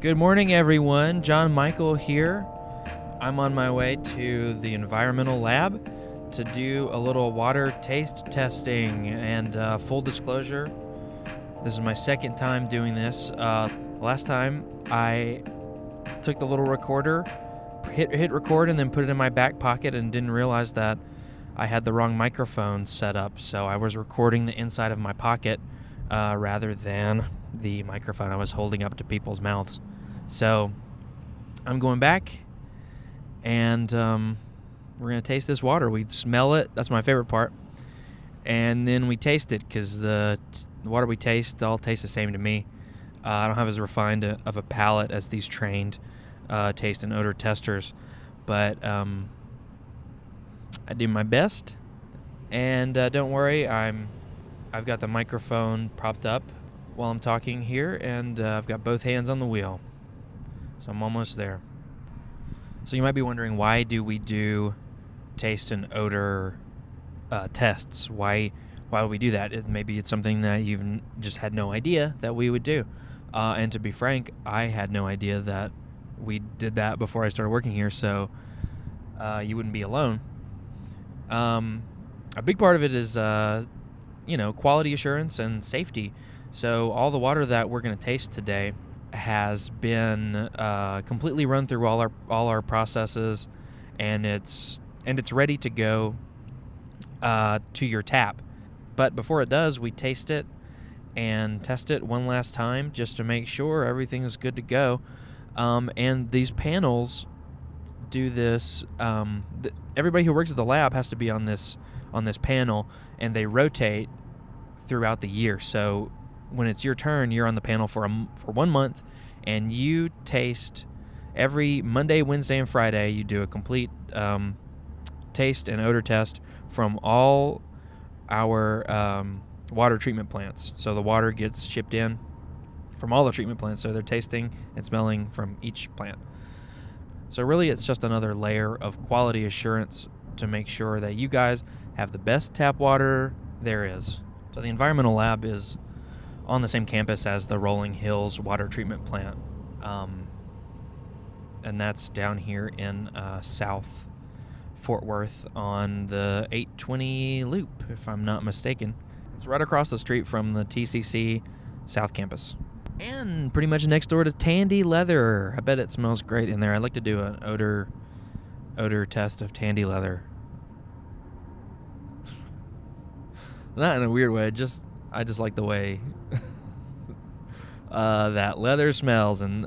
Good morning, everyone. John Michael here. I'm on my way to the environmental lab to do a little water taste testing. And full disclosure, this is my second time doing this. Last time I took the little recorder, hit record, and then put it in my back pocket and didn't realize that I had the wrong microphone set up. So I was recording the inside of my pocket rather than the microphone I was holding up to people's mouths. So I'm going back, and we're going to taste this water. We smell it. That's my favorite part. And then we taste it, because the water we taste all tastes the same to me. I don't have as refined of a palate as these trained taste and odor testers, but I do my best. And don't worry, I've got the microphone propped up while I'm talking here, and I've got both hands on the wheel. So I'm almost there. So you might be wondering, why do we do taste and odor tests? Why would we do that? Maybe it's something that you've just had no idea that we would do. And to be frank, I had no idea that we did that before I started working here, so you wouldn't be alone. A big part of it is, quality assurance and safety. So all the water that we're going to taste today has been completely run through all our processes, and it's ready to go to your tap. But before it does, we taste it and test it one last time just to make sure everything is good to go. And these panels do this. Everybody who works at the lab has to be on this panel, and they rotate throughout the year. So when it's your turn, you're on the panel for 1 month, and you taste every Monday, Wednesday, and Friday. You do a complete taste and odor test from all our water treatment plants. So the water gets shipped in from all the treatment plants, so they're tasting and smelling from each plant. So really, it's just another layer of quality assurance to make sure that you guys have the best tap water there is. So the environmental lab is on the same campus as the Rolling Hills water treatment plant. And that's down here in South Fort Worth on the 820 loop, if I'm not mistaken. It's right across the street from the TCC South Campus. And pretty much next door to Tandy Leather. I bet it smells great in there. I'd like to do an odor test of Tandy Leather. Not in a weird way, I just like the way that leather smells, and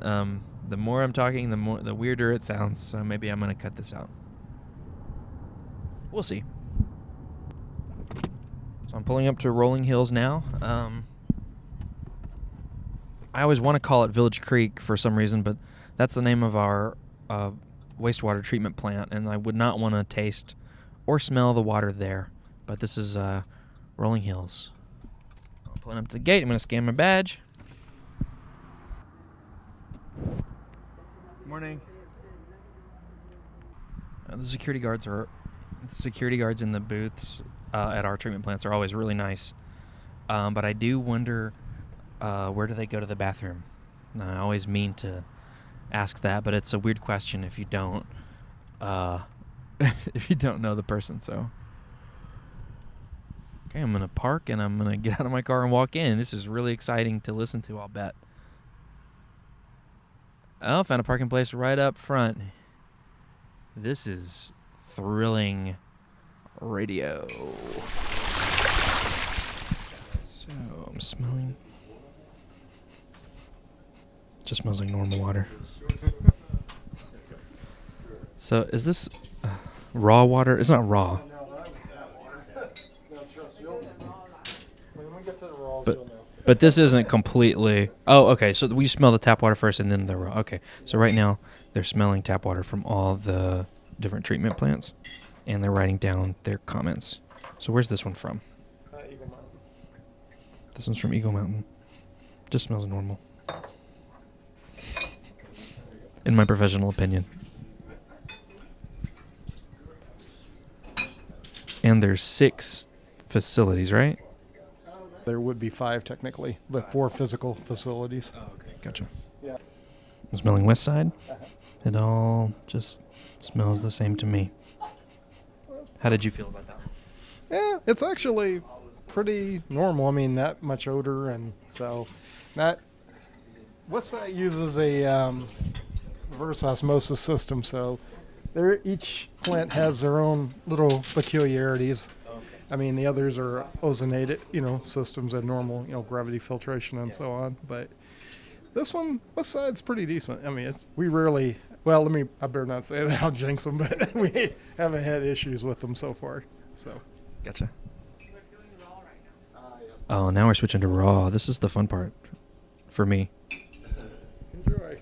the more I'm talking, the weirder it sounds. So maybe I'm gonna cut this out. We'll see. So I'm pulling up to Rolling Hills now. I always want to call it Village Creek for some reason, but that's the name of our wastewater treatment plant, and I would not want to taste or smell the water there. But this is Rolling Hills. I'm pulling up to the gate. I'm going to scan my badge. Morning. The security guards in the booths at our treatment plants are always really nice. But I do wonder, where do they go to the bathroom? I always mean to ask that, but it's a weird question if you don't if you don't know the person. So okay, I'm gonna park, and I'm gonna get out of my car and walk in. This is really exciting to listen to, I'll bet. Oh, found a parking place right up front. This is thrilling radio. So I'm smelling. Just smells like normal water. So is this raw water? It's not raw. But this isn't completely. Oh, okay. So we smell the tap water first, and then the raw. Okay. So right now they're smelling tap water from all the different treatment plants, and they're writing down their comments. So where's this one from? Eagle Mountain. This one's from Eagle Mountain. Just smells normal, in my professional opinion. And there's 6 facilities, right? There would be 5 technically, but 4 physical facilities. Oh, okay. Gotcha. Yeah. I'm smelling West Side. It all just smells the same to me. How did you feel about that one? Yeah, it's actually pretty normal. I mean, not much odor, and so not. Westside uses a reverse osmosis system, so each plant has their own little peculiarities. I mean, the others are ozonated, systems and normal, gravity filtration and so on. But this one, Westside's pretty decent. I mean, we rarely. Well, I better not say that. I'll jinx them, but we haven't had issues with them so far. So. Gotcha. Oh, now we're switching to raw. This is the fun part for me. Enjoy.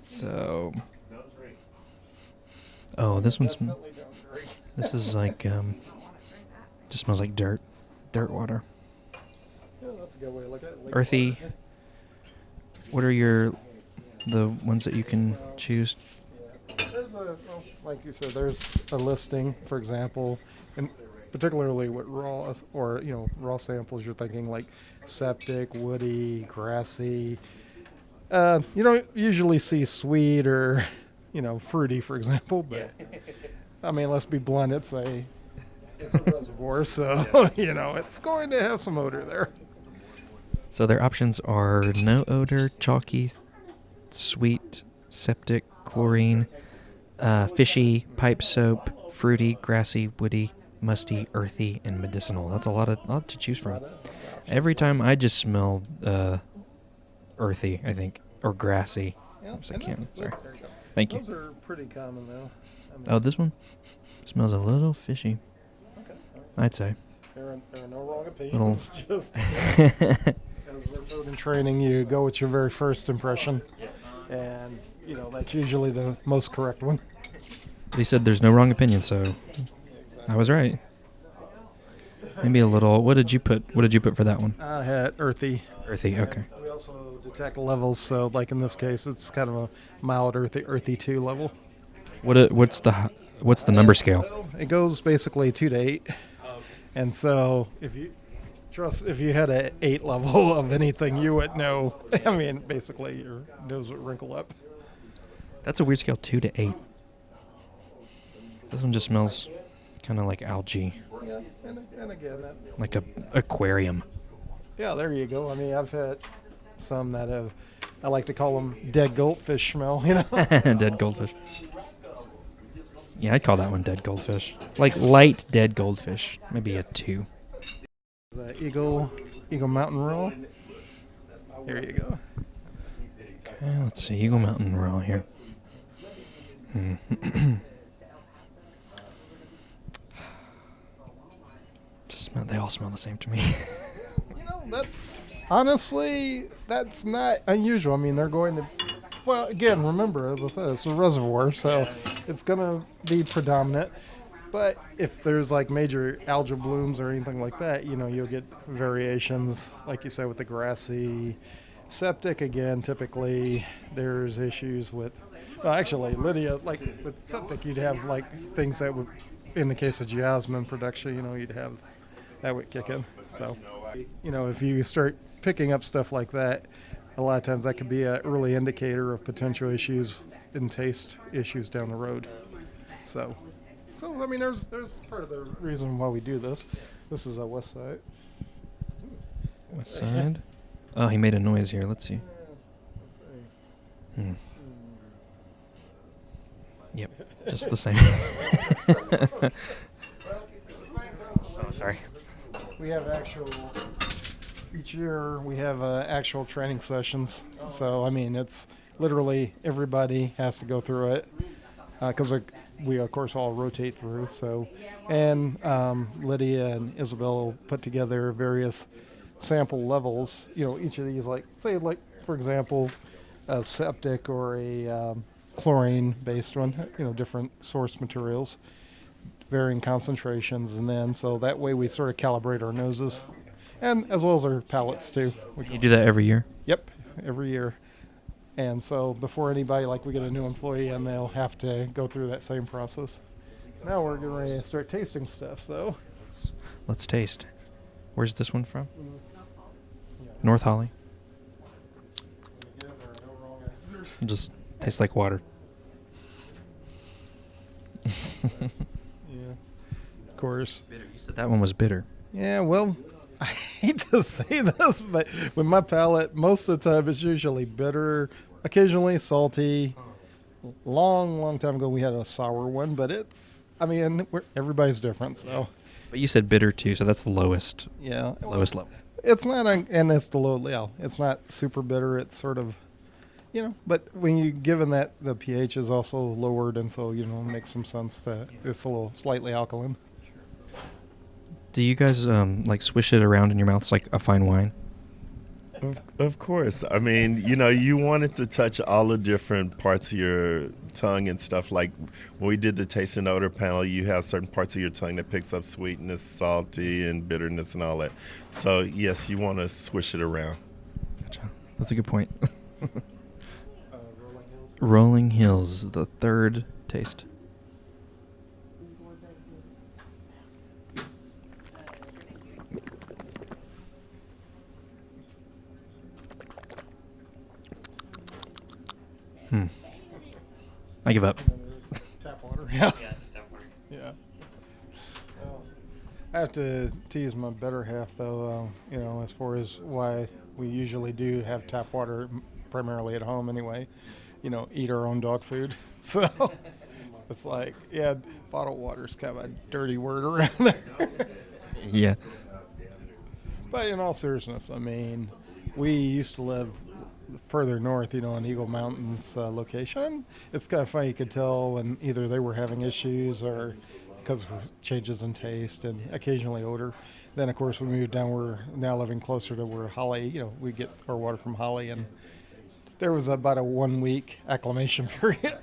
So. Oh, this one's. This is like just smells like dirt water. Yeah, that's a good way to look at it. Earthy. What are the ones that you can choose? There's like you said, there's a listing, for example, and particularly with raw or raw samples, you're thinking like septic, woody, grassy. You don't usually see sweet or fruity, for example, but I mean, let's be blunt, it's a reservoir, so it's going to have some odor there. So their options are no odor, chalky, sweet, septic, chlorine, fishy, pipe soap, fruity, grassy, woody, musty, earthy, and medicinal. That's a lot to choose from. Every time I just smell earthy, I think, or grassy. Oops, I can't. Sorry. Thank you. Those are pretty common, though. Oh, this one smells a little fishy. Okay. I'd say. There are no wrong opinions. Just as we're told in training, you go with your very first impression, and that's usually the most correct one. He said there's no wrong opinion, so I was right. Maybe a little. What did you put for that one? I had earthy. Earthy. Okay. We also detect levels, so like in this case, it's kind of a mild earthy 2 level. What's the number scale? It goes basically 2 to 8, and so if you had an 8 level of anything, you would know. I mean, basically your nose would wrinkle up. That's a weird scale, 2 to 8. This one just smells kind of like algae. Yeah, and again, that's like a aquarium. Yeah, there you go. I mean, I've had some that have, I like to call them dead goldfish smell, Dead goldfish. Yeah, I'd call that one dead goldfish. Like light dead goldfish. Maybe a 2. The Eagle Mountain Raw. There you go. Okay, let's see. Eagle Mountain Raw here. They all smell the same to me. That's not unusual. I mean, they're going to, well, again, remember, as I said, it's a reservoir, so it's going to be predominant. But if there's like major algal blooms or anything like that, you'll get variations, like you said, with the grassy. Septic, again, typically there's issues with, well, actually, Lydia, like with septic, you'd have like things that would, in the case of geosmin production, you'd have, that would kick in. So, if you start picking up stuff like that, a lot of times that could be an early indicator of potential issues and taste issues down the road. So I mean, there's part of the reason why we do this. This is a West Side. West Side? Oh, he made a noise here. Let's see. Yep, just the same. Oh, sorry. We have each year we have actual training sessions. So, I mean, it's literally everybody has to go through it because we, of course, all rotate through. So, and Lydia and Isabel put together various sample levels. Each of these, for example, a septic or a chlorine-based one, different source materials, varying concentrations, and then so that way we sort of calibrate our noses, and as well as our palates too. You do that every year? Yep, every year. And so before anybody, we get a new employee and they'll have to go through that same process. Now we're getting ready to start tasting stuff, so. Let's taste. Where's this one from? North Holly. course. It just tastes like water. Yeah, of course. Bitter. You said that one was bitter. Yeah, well, I hate to say this, but with my palate, most of the time it's usually bitter, occasionally salty. Long time ago we had a sour one, but everybody's different, so But you said bitter too, so that's the lowest yeah. level. It's not, and it's the low, yeah, it's not super bitter. It's sort of, but when you given that the pH is also lowered, and so, it makes some sense that it's a little slightly alkaline. Do you guys like swish it around in your mouth? It's like a fine wine. Of course. I mean, you want it to touch all the different parts of your tongue and stuff. Like when we did the taste and odor panel, you have certain parts of your tongue that picks up sweetness, salty, and bitterness and all that. So, yes, you want to swish it around. Gotcha. That's a good point. Rolling Hills, the third taste. I give up. Tap water. Yeah. Yeah, just tap water. Yeah. Well, I have to tease my better half, though, as far as why we usually do have tap water primarily at home anyway. Eat our own dog food. So it's like, yeah, bottled water's kind of a dirty word around there. Yeah. But in all seriousness, I mean, we used to live further north, in Eagle Mountains location. It's kind of funny. You could tell when either they were having issues or because of changes in taste and occasionally odor. Then, of course, we moved down. We're now living closer to where Holly, we get our water from Holly. And there was about a 1 week acclimation period.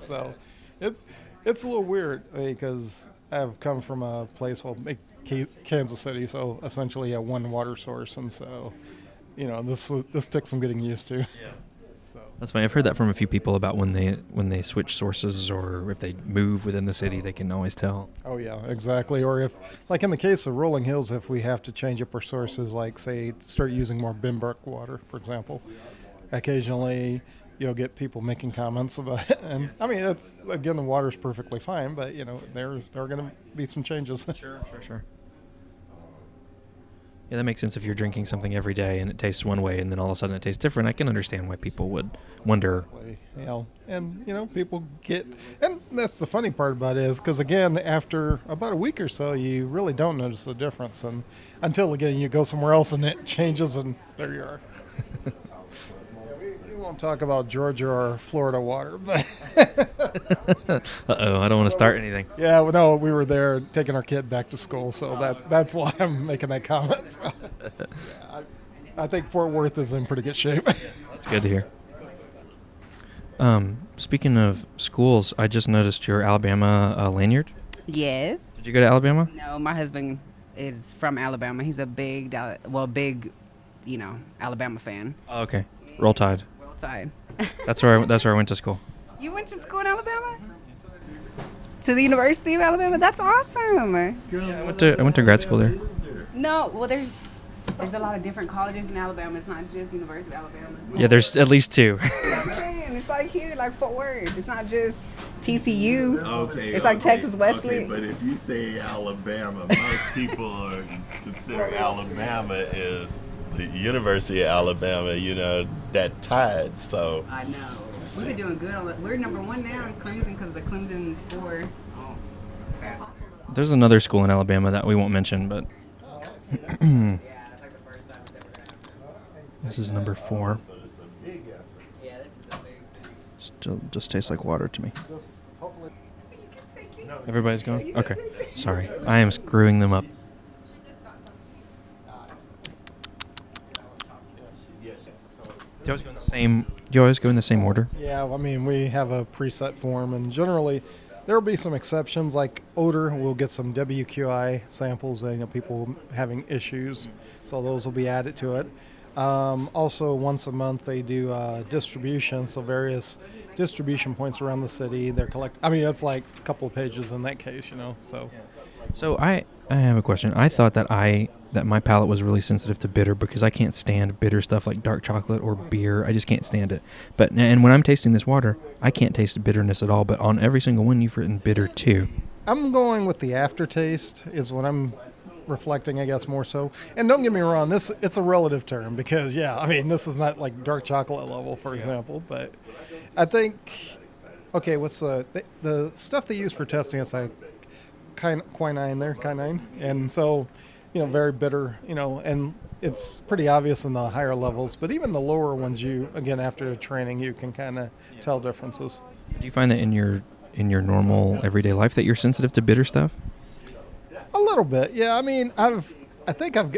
So it's a little weird because I've come from a place, Kansas City, so essentially a one water source. And so, this took some getting used to. Yeah. So. That's funny. I've heard that from a few people about when they switch sources or if they move within the city, they can always tell. Oh yeah, exactly. Or if, like in the case of Rolling Hills, if we have to change up our sources, like say start using more Bimbrook water, for example, occasionally you'll get people making comments about it. And I mean, it's again the water's perfectly fine, but there are going to be some changes. Sure. Yeah, that makes sense if you're drinking something every day and it tastes one way and then all of a sudden it tastes different. I can understand why people would wonder. And people get, and that's the funny part about it is because again, after about a week or so, you really don't notice the difference, and until again you go somewhere else and it changes, and there you are. We won't talk about Georgia or Florida water, but Uh-oh, I don't want to start anything. yeah, well, no, we were there taking our kid back to school, so that's why I'm making that comment. So, yeah, I think Fort Worth is in pretty good shape. That's good to hear. Speaking of schools, I just noticed your Alabama lanyard. Yes. Did you go to Alabama? No, my husband is from Alabama. He's a big, Alabama fan. Oh, okay. Roll Tide. Roll Tide. That's where I went to school. You went to school in Alabama? To the University of Alabama? That's awesome. Yeah, I went to grad school there. No, well, there's a lot of different colleges in Alabama. It's not just University of Alabama. Yeah, there's at least two. I'm saying, it's like here, like Fort Worth. It's not just TCU. Okay. It's like Texas Wesley. Okay, but if you say Alabama, most people consider Alabama is the University of Alabama, that Tide. So I know. We've been doing good. We're number one now in Clemson because of the Clemson score. Oh, sad. There's another school in Alabama that we won't mention, but this is number 4. Still just tastes like water to me. Everybody's going? Okay. Sorry. I am screwing them up. Do you always go in the same order? Yeah, I mean, we have a preset form, and generally there will be some exceptions, like Odor. We'll get some WQI samples, and people having issues, so those will be added to it. Also, once a month they do distribution, so various distribution points around the city. They're it's like a couple of pages in that case, So So I I have a question. I thought that my palate was really sensitive to bitter because I can't stand bitter stuff like dark chocolate or beer. I just can't stand it. And when I'm tasting this water, I can't taste the bitterness at all. But on every single one, you've written bitter too. I'm going with the aftertaste is what I'm reflecting, I guess, more so. And don't get me wrong, it's a relative term because, this is not like dark chocolate level, for example. But I think, okay, what's the stuff they use for testing? It's like quinine, and so, very bitter, and it's pretty obvious in the higher levels. But even the lower ones, after training, you can kind of tell differences. Do you find that in your normal everyday life that you're sensitive to bitter stuff? A little bit, yeah. I think I've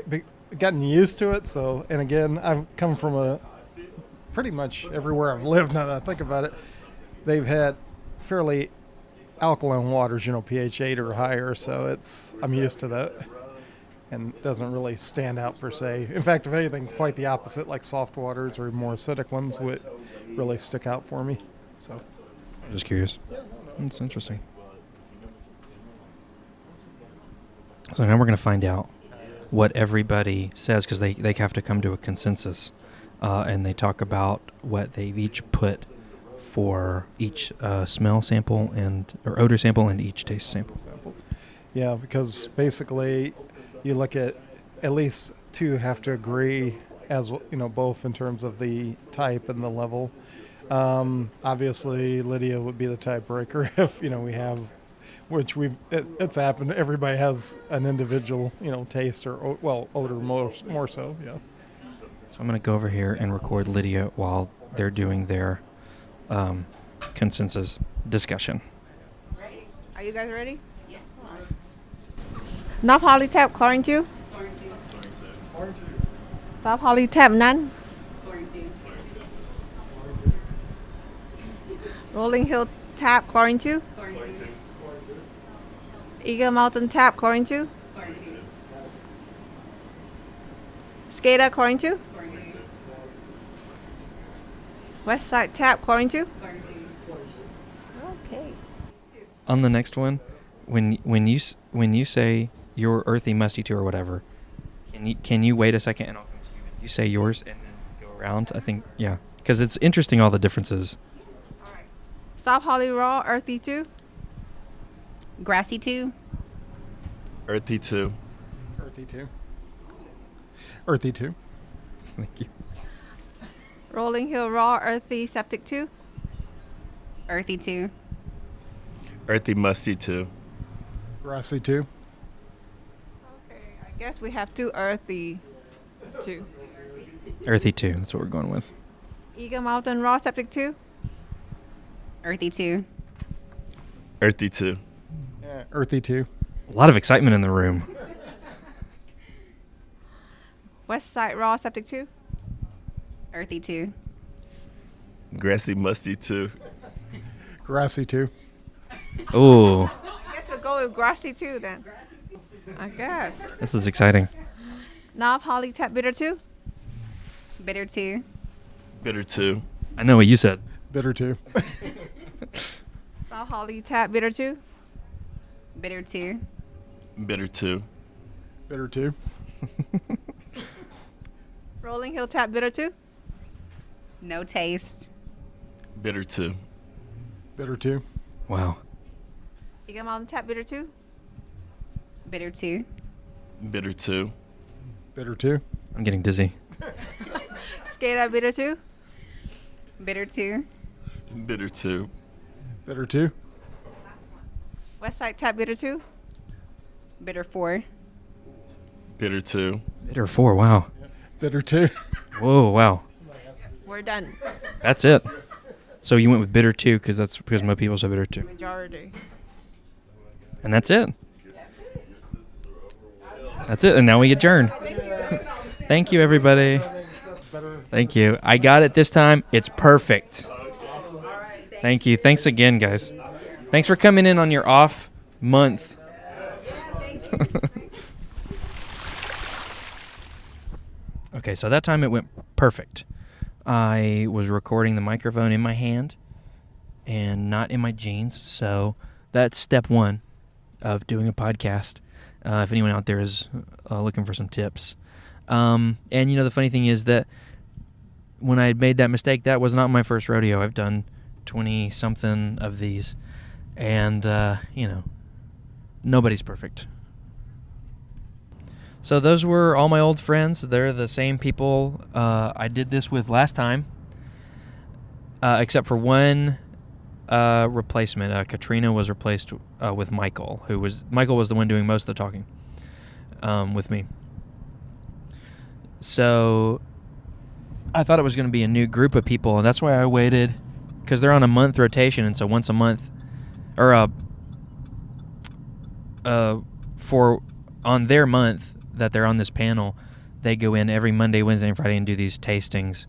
gotten used to it. So, and again, I've come from pretty much everywhere I've lived. Now that I think about it, they've had fairly alkaline waters, pH 8 or higher. So I'm used to that, and it doesn't really stand out per se. In fact, if anything, quite the opposite. Like soft waters or more acidic ones would really stick out for me. So, I'm just curious. That's interesting. So now we're going to find out what everybody says because they have to come to a consensus, and they talk about what they've each put for each smell sample or odor sample and each taste sample. Yeah, because basically you look at least two have to agree as both in terms of the type and the level. Obviously Lydia would be the tiebreaker if we have, which it's happened. Everybody has an individual taste or odor more so. Yeah. So I'm going to go over here and record Lydia while they're doing their consensus discussion. Ready? Are you guys ready? Yeah. Knob Holly tap chlorine 2. Chlorine 2. Chlorine 2. Soft Holly tap none. Chlorine 2. Rolling Hill tap chlorine 2. Chlorine 2. Eagle Mountain tap chlorine 2. Chlorine 2. Skater chlorine 2. Chlorine 2. West Side tap chlorine 2. Chlorine 2. Okay. On the next one, when you say your earthy musty 2 or whatever, can you wait a second and I'll come to you and you say yours and then go around? I think because it's interesting all the differences. All right. Soft Holly raw earthy 2. Grassy 2. Earthy 2. Earthy 2. Earthy 2. Thank you. Rolling Hill raw earthy septic 2. Earthy 2. Earthy musty 2. Grassy 2. Okay. I guess we have 2 earthy 2. Earthy 2. That's what we're going with. Eagle Mountain raw septic 2. Earthy 2. Earthy 2. Yeah, earthy 2. A lot of excitement in the room. West Side raw septic 2. Earthy 2. Grassy musty 2. Grassy 2. Oh, I guess we'll go with grassy 2 then. I guess. this is exciting. Knob Holly tap bitter 2. Bitter 2. Bitter 2. I know what you said. Bitter 2. Soft Holly tap bitter 2. Bitter 2. Bitter 2. Bitter 2. Rolling Hill tap bitter 2. No taste. Bitter 2. Bitter 2. Wow. Eagle Mountain tap bitter 2. Bitter 2. Bitter 2. Bitter 2. I'm getting dizzy. Skater bitter 2. Bitter 2. Bitter 2. Bitter 2. West Side tap bitter 2. Bitter 4. Bitter 2. Bitter 4. Wow. Bitter 2. Whoa. Wow. We're done. That's it. So you went with bitter 2 because most people say bitter 2. Majority. And that's it. That's it. And now we adjourn. Thank you, everybody. Thank you. I got it this time. It's perfect. Thank you. Thanks again, guys. Thanks for coming in on your off month. Okay, so that time it went perfect. I was recording the microphone in my hand and not in my jeans, so that's step 1 of doing a podcast. if anyone out there is looking for some tips. And the funny thing is that when I made that mistake, that was not my first rodeo. I've done 20 something of these, and nobody's perfect. So those were all my old friends. They're the same people I did this with last time, except for one replacement. Katrina was replaced with Michael, Michael was the one doing most of the talking with me. So I thought it was going to be a new group of people, and that's why I waited, because they're on a month rotation, and so once a month, or for on their month that they're on this panel, they go in every Monday, Wednesday, and Friday and do these tastings.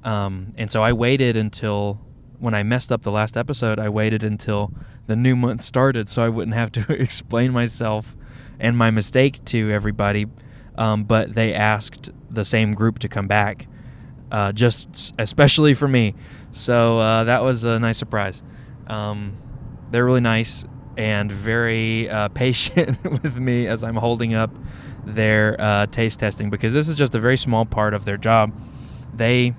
And so I waited until, when I messed up the last episode, I waited until the new month started so I wouldn't have to explain myself and my mistake to everybody. But they asked the same group to come back, just especially for me. So that was a nice surprise. They're really nice and very patient with me as I'm holding up their taste testing, because this is just a very small part of their job. They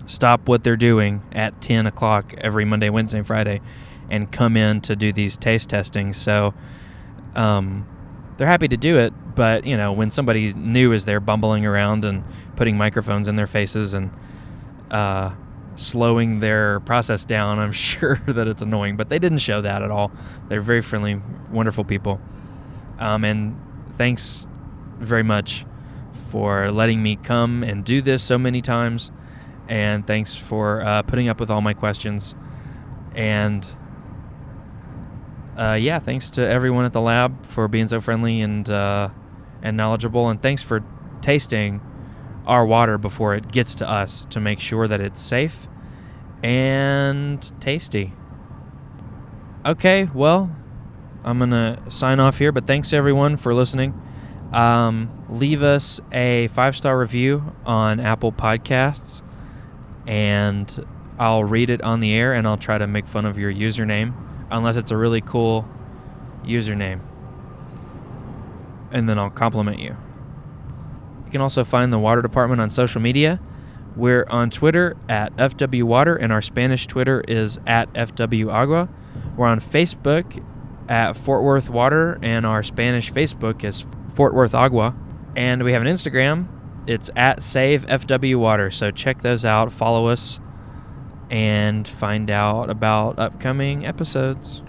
stop what they're doing at 10 o'clock every Monday, Wednesday, and Friday and come in to do these taste testings. So they're happy to do it, but when somebody new is there bumbling around and putting microphones in their faces and slowing their process down, I'm sure that it's annoying, but they didn't show that at all. They're very friendly, wonderful people. And thanks very much for letting me come and do this so many times. And thanks for putting up with all my questions. And thanks to everyone at the lab for being so friendly and knowledgeable. And thanks for tasting our water before it gets to us to make sure that it's safe and tasty. Okay, well, I'm going to sign off here, but thanks everyone for listening. Leave us a 5-star review on Apple Podcasts, and I'll read it on the air, and I'll try to make fun of your username, unless it's a really cool username, and then I'll compliment you. You can also find the water department on social media. We're on Twitter at FWWater, and our Spanish Twitter is at FWAgua. We're on Facebook at Fort Worth Water, and our Spanish Facebook is Fort Worth Agua. And we have an Instagram. It's at Save FW Water. So check those out, follow us, and find out about upcoming episodes.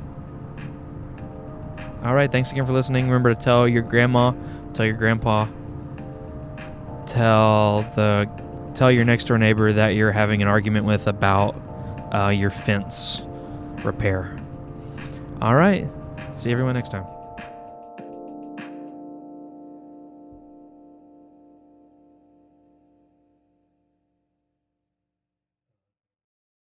All right, thanks again for listening. Remember to tell your grandma, tell your grandpa, tell your next door neighbor that you're having an argument with about your fence repair. All right, see everyone next time.